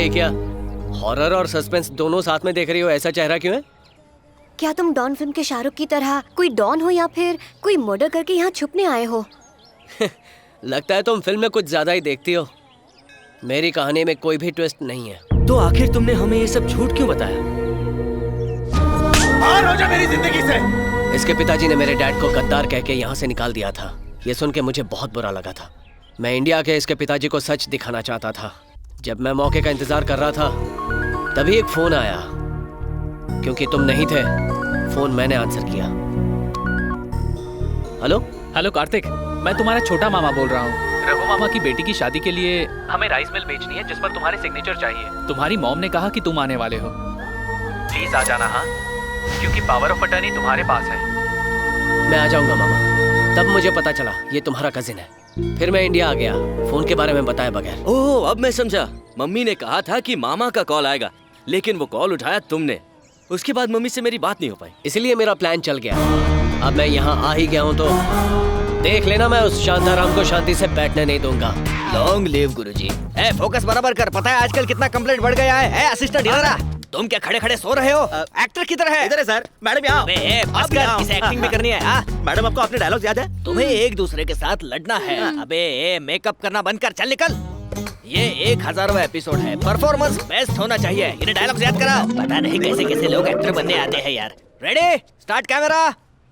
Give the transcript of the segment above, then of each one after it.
ये क्या हॉरर और सस्पेंस दोनों साथ में देख रही हो? ऐसा चेहरा क्यों है? क्या तुम डॉन फिल्म के शाहरुख की तरह कोई डॉन हो या फिर कोई मर्डर करके यहाँ छुपने आए हो? लगता है तुम फिल्म में कुछ ज्यादा ही देखती हो। मेरी कहानी में कोई भी ट्विस्ट नहीं है। तो आखिर तुमने हमें ये सब झूठ क्यों बताया? बाहर हो जा मेरी जिंदगी से। इसके पिताजी ने मेरे डैड को गद्दार कह के यहाँ से निकाल दिया था। ये सुन के मुझे बहुत बुरा लगा था। मैं इंडिया के इसके पिताजी को सच दिखाना चाहता था। जब मैं मौके का इंतजार कर रहा था तभी एक फोन आया। क्योंकि तुम नहीं थे, फोन मैंने आंसर किया। हेलो हेलो कार्तिक, मैं तुम्हारा छोटा मामा बोल रहा हूँ। रघु मामा की बेटी की शादी के लिए हमें राइस मिल बेचनी है जिस पर तुम्हारे सिग्नेचर चाहिए। तुम्हारी मॉम ने कहा कि तुम आने वाले हो, प्लीज आ जाना। हाँ, क्योंकि पावर ऑफ अटर्नी तुम्हारे पास है। मैं आ जाऊंगा मामा। तब मुझे पता चला ये तुम्हारा कजिन है। फिर मैं इंडिया आ गया फोन के बारे में बताए बगैर। ओह, अब मैं समझा। मम्मी ने कहा था कि मामा का कॉल आएगा, लेकिन वो कॉल उठाया तुमने। उसके बाद मम्मी से मेरी बात नहीं हो पाई, इसलिए मेरा प्लान चल गया। अब मैं यहाँ आ ही गया हूँ तो देख लेना, मैं उस शांताराम को शांति से बैठने नहीं दूंगा। लॉन्ग लिव गुरुजी। फोकस बराबर कर। पता है आजकल कितना कंप्लेंट बढ़ गया है? असिस्टेंट इधर। तुम क्या खड़े खड़े सो रहे हो? एक्टर किधर है? इधर है सर। मैडम यहाँ। इसे एक्टिंग भी करनी है। मैडम आपको अपने डायलॉग याद है? तुम्हें एक दूसरे के साथ लड़ना है। अबे मेकअप करना बंद कर, चल निकल। ये 1000वां एपिसोड है, परफॉर्मेंस बेस्ट होना चाहिए। इन्हें डायलॉग्स याद कराओ। पता नहीं कैसे कैसे लोग एक्टर बनने आते हैं यार। Ready, start camera,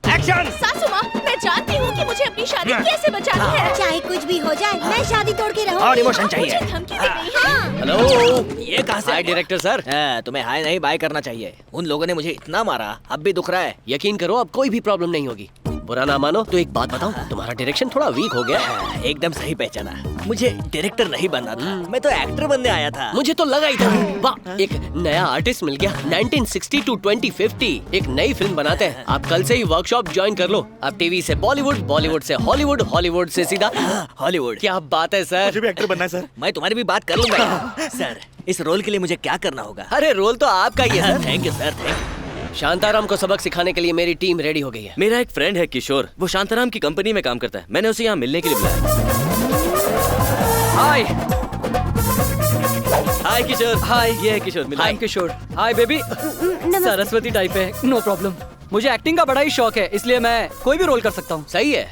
action. सासू माँ, मैं जानती हूँ कि मुझे अपनी शादी कैसे बचानी है। चाहे कुछ भी हो जाए, मैं शादी तोड़ के रहूंगी। और इमोशन चाहिए। मुझे धमकी दे रही है। हेलो, ये कहाँ से? हाय डायरेक्टर सर। तुम्हें हाय नहीं बाय करना चाहिए। उन लोगों ने मुझे इतना मारा, अब भी दुख रहा है। यकीन करो अब कोई भी प्रॉब्लम नहीं होगी। बुरा ना मानो तो एक बात बताऊं, तुम्हारा डायरेक्शन थोड़ा वीक हो गया। एकदम सही पहचाना। मुझे डायरेक्टर नहीं बनना था, मैं तो एक्टर बनने आया था। मुझे तो लगा ही था। वाह, एक नया आर्टिस्ट मिल गया। 1960 to 2050 एक नई फिल्म बनाते हैं। आप कल से ही वर्कशॉप ज्वाइन कर लो। अब टीवी से बॉलीवुड, बॉलीवुड से हॉलीवुड, हॉलीवुड से सीधा हॉलीवुड। क्या बात है सर। मुझे भी एक्टर बनना है सर। मैं तुम्हारी भी बात कर लूंगा। सर, इस रोल के लिए मुझे क्या करना होगा? अरे रोल तो आपका ही है sir. Thank you sir, thank. Shantaram को सबक सिखाने के लिए मेरी टीम रेडी हो गई है। मेरा एक फ्रेंड है किशोर, वो शांताराम की कंपनी में काम करता है। मैंने उसे यहाँ मिलने के लिए बुलाया। हाय हाय किशोर। हाय, ये है Kishore. I am Kishore. Hi baby. Saraswati type है, नो प्रॉब्लम। मुझे एक्टिंग का बड़ा ही शौक है, इसलिए मैं कोई भी रोल कर सकता हूँ। सही है।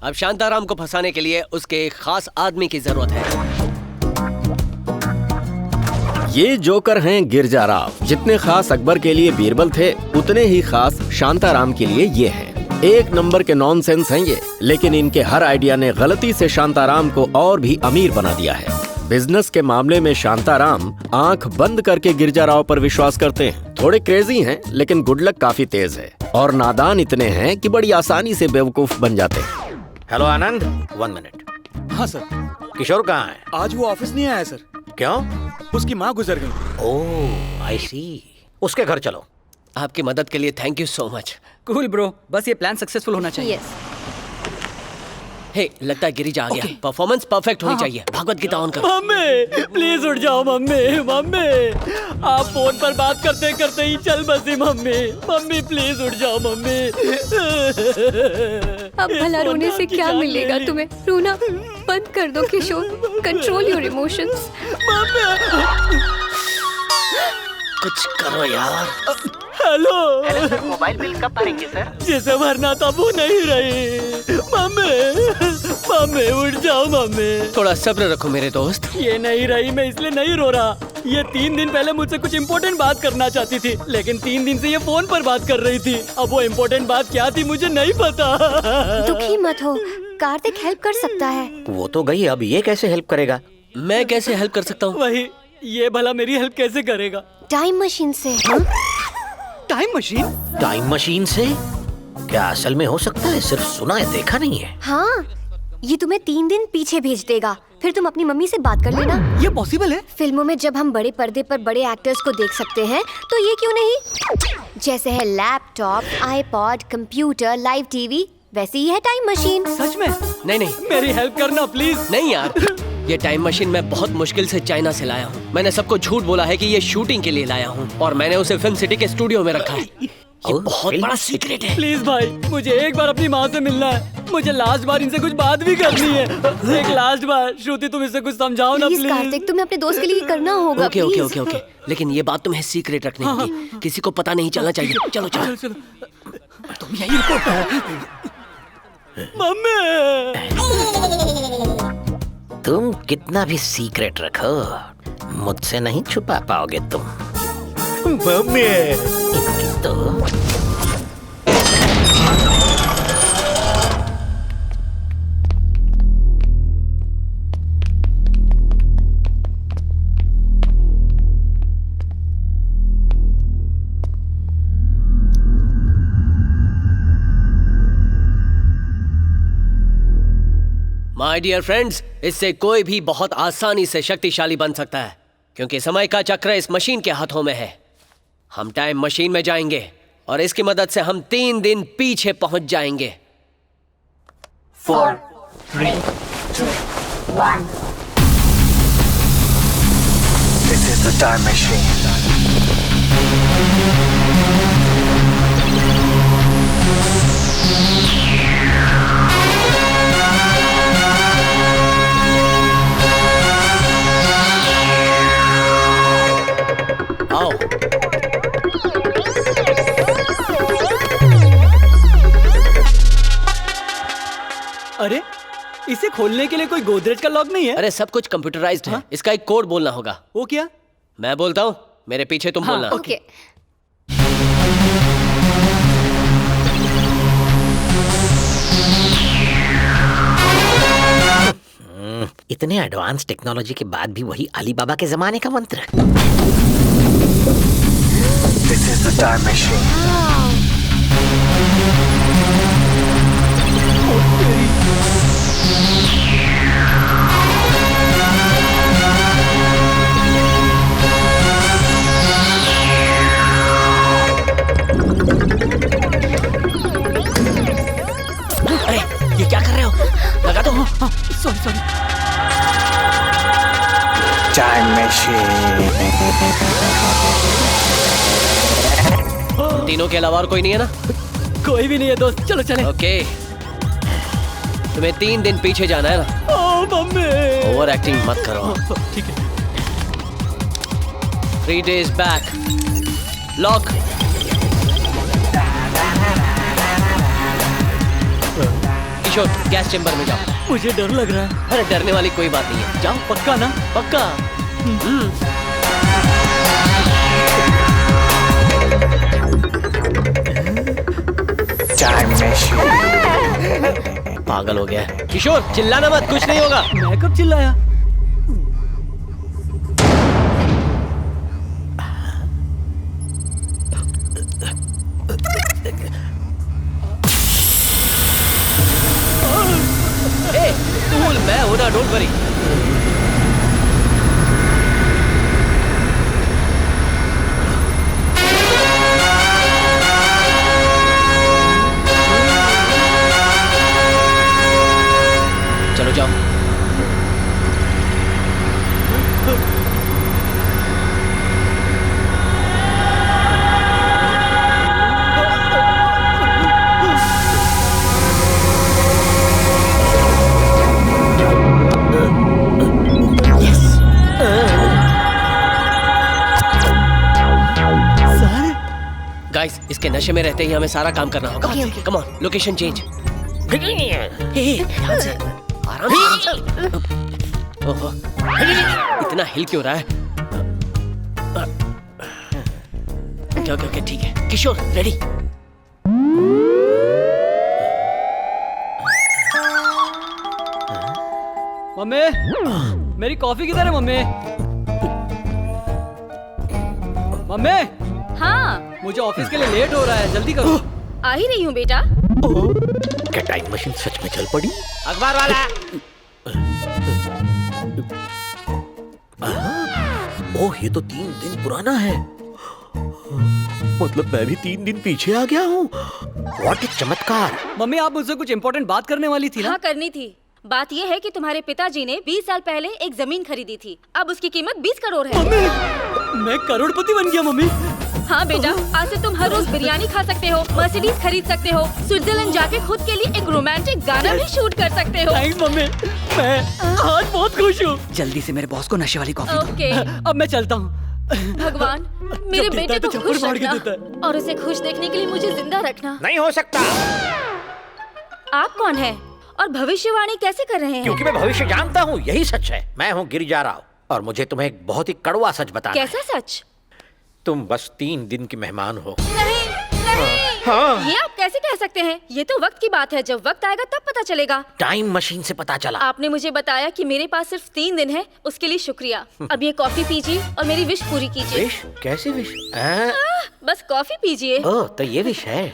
अब शांताराम को फंसाने के लिए उसके एक खास आदमी की जरूरत है। ये जोकर हैं गिरजा राव। जितने खास अकबर के लिए बीरबल थे, उतने ही खास शांताराम के लिए ये हैं। एक नंबर के नॉनसेंस हैं ये, लेकिन इनके हर आइडिया ने गलती से शांताराम को और भी अमीर बना दिया है। बिजनेस के मामले में शांताराम आंख बंद करके गिरजा राव पर विश्वास करते हैं। थोड़े क्रेजी हैं, लेकिन गुड लक काफी तेज है और नादान इतने हैं कि बड़ी आसानी से बेवकूफ बन जाते हैं। हेलो आनंद, 1 मिनट। हाँ सर। किशोर कहाँ है? आज वो ऑफिस नहीं आया सर। क्यों? उसकी माँ गुजर गई। ओह, आई सी। उसके घर चलो। आपकी मदद के लिए thank you so much. Cool bro, बस ये प्लान सक्सेसफुल होना चाहिए। यस। हे, लगता है गिरिजा आ गया। परफॉर्मेंस परफेक्ट होनी चाहिए। भगवत गीता ऑन करो। मम्मी प्लीज उठ जाओ। मम्मी मम्मी, आप फोन पर बात करते करते ही चल बसी। मम्मी मम्मी प्लीज उठ जाओ। मम्मी अब भला रोने से क्या मिलेगा तुम्हें? रोना बंद कर दो किशोर। Control your emotions. कुछ करो यार। हेलो सर, मोबाइल बिल कब भरेंगे सर? जिसे भरना था वो नहीं रही। मम्मी मम्मी उठ जाओ। मम्मी थोड़ा सब्र रखो मेरे दोस्त। ये नहीं रही, मैं इसलिए नहीं रो रहा। ये 3 दिन पहले मुझसे कुछ इम्पोर्टेंट बात करना चाहती थी, लेकिन 3 दिन से ये फोन पर बात कर रही थी। अब वो इम्पोर्टेंट बात क्या थी मुझे नहीं पता। दुखी मत हो, कार्तिक हेल्प कर सकता है। वो तो गई, अब ये कैसे हेल्प करेगा? मैं कैसे हेल्प कर सकता हूँ? वही, ये भला मेरी हेल्प कैसे करेगा? टाइम मशीन से। Time machine? टाइम मशीन से? क्या असल में हो सकता है? सिर्फ सुना है, देखा नहीं है। हाँ, ये तुम्हें 3 दिन पीछे भेज देगा। फिर तुम अपनी मम्मी से बात कर लेना। ये पॉसिबल है? फिल्मों में जब हम बड़े पर्दे पर बड़े एक्टर्स को देख सकते हैं, तो ये क्यों नहीं? जैसे है laptop, iPod, computer, live TV, वैसे ही है टाइम मशीन। सच में? नहीं नहीं, मेरी हेल्प करना प्लीज। नहीं यार, ये टाइम मशीन मैं बहुत मुश्किल से चाइना से लाया हूँ। मैंने सबको झूठ बोला है कि ये शूटिंग के लिए लाया हूँ और मैंने उसे फिल्म सिटी के स्टूडियो में रखा है। ये बहुत बड़ा सीक्रेट है। प्लीज भाई, मुझे एक बार अपनी माँ से मिलना है। मुझे लास्ट बार इनसे कुछ बात भी करनी है। एक लास्ट बार। श्रुति, तुम इससे कुछ समझाओ ना प्लीज प्लीज। कार्तिक, तुम्हें अपने दोस्त के लिए करना होगा। Okay okay please। Okay okay, लेकिन ये बात तुम्हें सीक्रेट रखनी होगी। किसी को पता नहीं चलना चाहिए। चलो चलो चलो। तुम यही रुको। मम्मी। तुम कितना भी सीक्रेट रखो, मुझसे नहीं छुपा पाओगे तुम। मम्मी। इनकी तो माय डियर फ्रेंड्स, इससे कोई भी बहुत आसानी से शक्तिशाली बन सकता है, क्योंकि समय का चक्र इस मशीन के हाथों में है। हम टाइम मशीन में जाएंगे और इसकी मदद से हम 3 दिन पीछे पहुंच जाएंगे। 4, 3, 2, 1. This is the time machine. आओ। अरे, इसे खोलने के लिए कोई गोदरेज का लॉक नहीं है? अरे सब कुछ कंप्यूटराइज्ड है। इसका एक कोड बोलना होगा। वो क्या? मैं बोलता हूँ, मेरे पीछे तुम बोलना। ओके। इतने एडवांस टेक्नोलॉजी के बाद भी वही अली बाबा के जमाने का मंत्र। This is the time machine. अरे ये क्या कर रहे हो? लगा दो। सॉरी। Time machine. तीनों के अलावा और कोई नहीं है ना? कोई भी नहीं है दोस्त, चलो चले। ओके, तुम्हें 3 दिन पीछे जाना है ना? ओ मम्मी। ओवर एक्टिंग मत करो। ठीक है। 3 days back. लॉक। किशोर, गैस चेंबर में जाओ। मुझे डर लग रहा है। अरे डरने वाली कोई बात नहीं है, जाओ। पक्का ना? पक्का। Time machine. पागल हो गया है। किशोर, चिल्लाना मत, कुछ नहीं होगा। मैं कब चिल्लाया? ए, टूल मैं हूं ना, डोंट वरी। चलो जाओ। गाइस, इसके नशे में रहते ही हमें सारा काम करना होगा। Come on, location change. ध्यान से, आराम से। ओहो, इतना हिल क्यों रहा है? ओके, ठीक है। किशोर, रेडी? मम्मी, मेरी कॉफी किधर है मम्मी? मम्मी, हाँ, मुझे ऑफिस के लिए लेट हो रहा है, जल्दी करो। आ ही रही हूँ बेटा। क्या टाइम मशीन सच में चल पड़ी? अखबार वाला। ओह, ये तो 3 दिन पुराना है। मतलब मैं भी 3 दिन पीछे आ गया हूँ। व्हाट एक चमत्कार। मम्मी, आप मुझसे कुछ इम्पोर्टेंट बात करने वाली थी ना? हाँ, करनी थी। बात यह है कि तुम्हारे पिताजी ने 20 साल पहले एक जमीन खरीदी थी। अब उसकी कीमत 20 करोड़ है। मम्मी, मैं करोड़पति बन गया मम्मी। हाँ बेटा, आज से तुम हर रोज बिरयानी खा सकते हो, मर्सिडीज खरीद सकते हो, स्विट्जरलैंड जाके खुद के लिए एक रोमांटिक गाना भी शूट कर सकते हो। थैंक्स मम्मी, मैं आज बहुत खुश हूँ। जल्दी से मेरे बॉस को नशे वाली कॉफी दो। ओके अब मैं चलता हूँ। भगवान, मेरे जब बेटे देता को है तो खुश चप्पल फाड़ के रखना देता और उसे खुश देखने के लिए मुझे जिंदा रखना। नहीं हो सकता, आप कौन है और भविष्यवाणी कैसे कर रहे हैं? क्योंकि मैं भविष्य जानता हूँ, यही सच है। मैं हूँ गिरिजा राव और मुझे तुम्हें एक बहुत ही कड़वा सच बताना है। कैसा सच? तुम बस 3 दिन की मेहमान हो। नहीं नहीं, हाँ। ये आप कैसे कह सकते हैं? ये तो वक्त की बात है, जब वक्त आएगा तब पता चलेगा। टाइम मशीन से पता चला। आपने मुझे बताया कि मेरे पास सिर्फ 3 दिन है, उसके लिए शुक्रिया। अब ये कॉफी पीजिए और मेरी विश पूरी कीजिए। विश? कैसी विश? बस कॉफी पीजिए। ओह, तो ये विश है।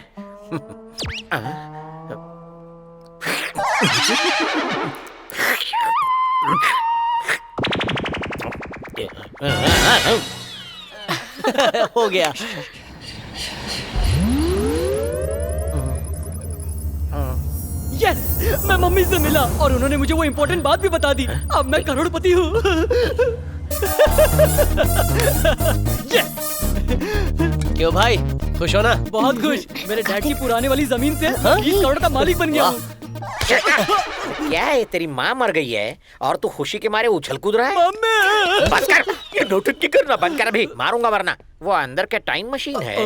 हो गया। यस, मैं मम्मी से मिला और उन्होंने मुझे वो इम्पोर्टेंट बात भी बता दी। अब मैं करोड़पति हूँ। क्यों भाई, खुश हो ना? बहुत खुश। मेरे डैड की पुराने वाली जमीन से 20 करोड़ का मालिक बन गया हूँ। क्या है, तेरी माँ मर गई है और तू खुशी के मारे उछल कूद रहा है? मम्मी! बस कर, ये नौटंकी करना बंद कर, अभी मारूंगा वरना। वो अंदर के टाइम मशीन है।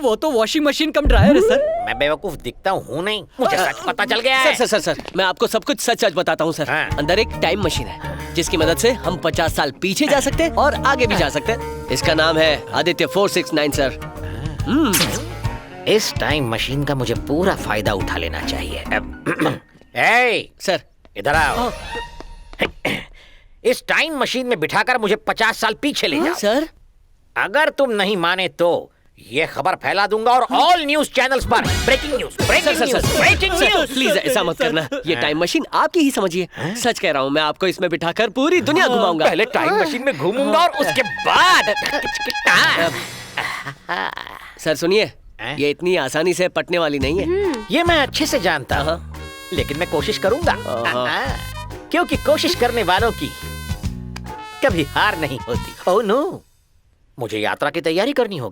वो तो वॉशिंग मशीन कम ड्रायर है सर। मैं बेवकूफ दिखता हूँ नहीं, मुझे सच पता चल गया है। सर, मैं आपको सब कुछ सच सच बताता हूँ सर। हाँ। अंदर एक टाइम मशीन है जिसकी मदद से हम 50 साल पीछे जा सकते हैं और आगे भी जा सकते हैं। इसका नाम है आदित्य 469 सर। इस टाइम मशीन का मुझे पूरा फायदा उठा लेना चाहिए। ए, सर इधर आओ। इस टाइम मशीन में बिठाकर मुझे 50 साल पीछे ले जाओ। सर, अगर तुम नहीं माने तो ये खबर फैला दूंगा और ऑल न्यूज चैनल्स पर breaking news, breaking news, breaking news. Please ऐसा मत करना। ये टाइम मशीन आपकी ही समझिए। सच कह रहा हूँ, मैं आपको इसमें बिठाकर पूरी दुनिया घुमाऊंगा। पहले टाइम मशीन में घूमूंगा और उसके बाद सर सुनिए, ये इतनी आसानी से पटने वाली नहीं है। ये मैं अच्छे से जानता हूँ, लेकिन मैं कोशिश करूंगा। क्योंकि कोशिश करने वालों की कभी हार नहीं होती। ओह नो, मुझे यात्रा की तैयारी करनी होगी।